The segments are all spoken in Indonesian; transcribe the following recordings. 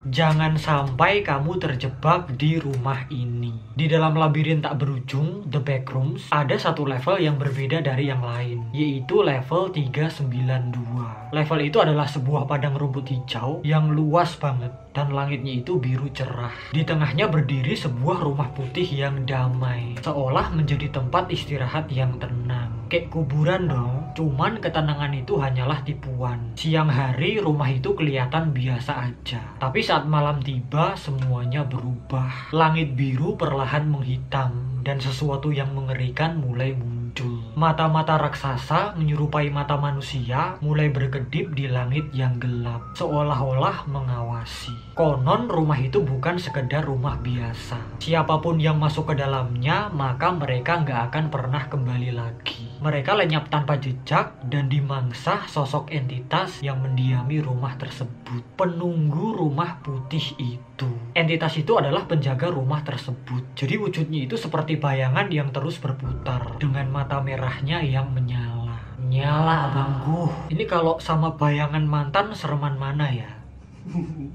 Jangan sampai kamu terjebak di rumah ini. Di dalam labirin tak berujung, The Backrooms, ada satu level yang berbeda dari yang lain, yaitu level 392. Level itu adalah sebuah padang rumput hijau yang luas banget, dan langitnya itu biru cerah. Di tengahnya berdiri sebuah rumah putih yang damai, seolah menjadi tempat istirahat yang tenang. Kayak kuburan dong, cuman ketenangan itu hanyalah tipuan. Siang hari rumah itu kelihatan biasa aja, tapi saat malam tiba semuanya berubah. Langit biru perlahan menghitam dan sesuatu yang mengerikan mulai muncul. Mata-mata raksasa menyerupai mata manusia mulai berkedip di langit yang gelap, seolah-olah mengawasi. Konon rumah itu bukan sekedar rumah biasa. Siapapun yang masuk ke dalamnya, maka mereka nggak akan pernah kembali lagi. Mereka lenyap tanpa jejak dan dimangsa sosok entitas yang mendiami rumah tersebut. Penunggu rumah putih itu. Entitas itu adalah penjaga rumah tersebut. Jadi wujudnya itu seperti bayangan yang terus berputar dengan mata merahnya yang menyala. Nyala abangku. Ini kalau sama bayangan mantan sereman mana ya?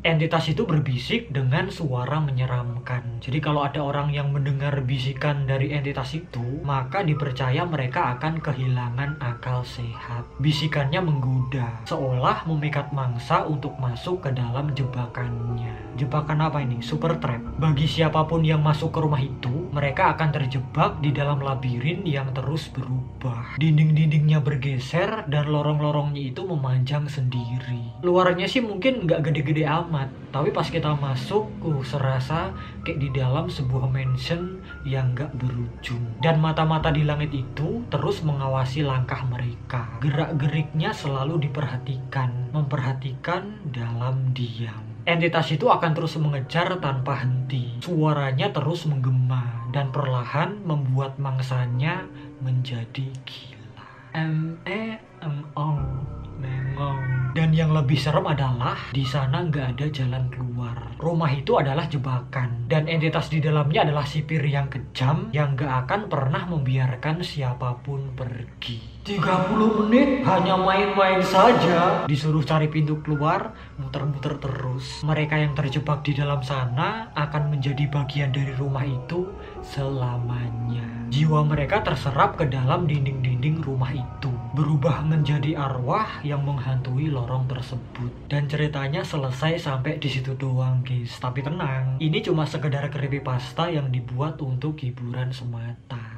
Entitas itu berbisik dengan suara menyeramkan. Jadi kalau ada orang yang mendengar bisikan dari entitas itu, maka dipercaya mereka akan kehilangan akal sehat. Bisikannya menggoda, seolah memikat mangsa untuk masuk ke dalam jebakannya. Jebakan apa ini? Super trap. Bagi siapapun yang masuk ke rumah itu, mereka akan terjebak di dalam labirin yang terus berubah. Dinding-dindingnya bergeser dan lorong-lorongnya itu memanjang sendiri. Luarnya sih mungkin nggak gede-gede amat, tapi pas kita masuk, serasa kayak di dalam sebuah mansion yang gak berujung. Dan mata-mata di langit itu terus mengawasi langkah mereka. Gerak-geriknya selalu diperhatikan, memperhatikan dalam diam. Entitas itu akan terus mengejar tanpa henti. Suaranya terus menggema dan perlahan membuat mangsanya menjadi gila. Dan yang lebih serem adalah di sana nggak ada jalan keluar. Rumah itu adalah jebakan dan entitas di dalamnya adalah sipir yang kejam yang nggak akan pernah membiarkan siapapun pergi. 30 menit hanya main-main saja. Disuruh cari pintu keluar, muter-muter terus. Mereka yang terjebak di dalam sana akan menjadi bagian dari rumah itu selamanya. Jiwa mereka terserap ke dalam dinding-dinding rumah itu, berubah menjadi arwah yang menghantui lorong tersebut. Dan ceritanya selesai sampai di situ doang, guys. Tapi tenang, ini cuma sekedar creepypasta yang dibuat untuk hiburan semata.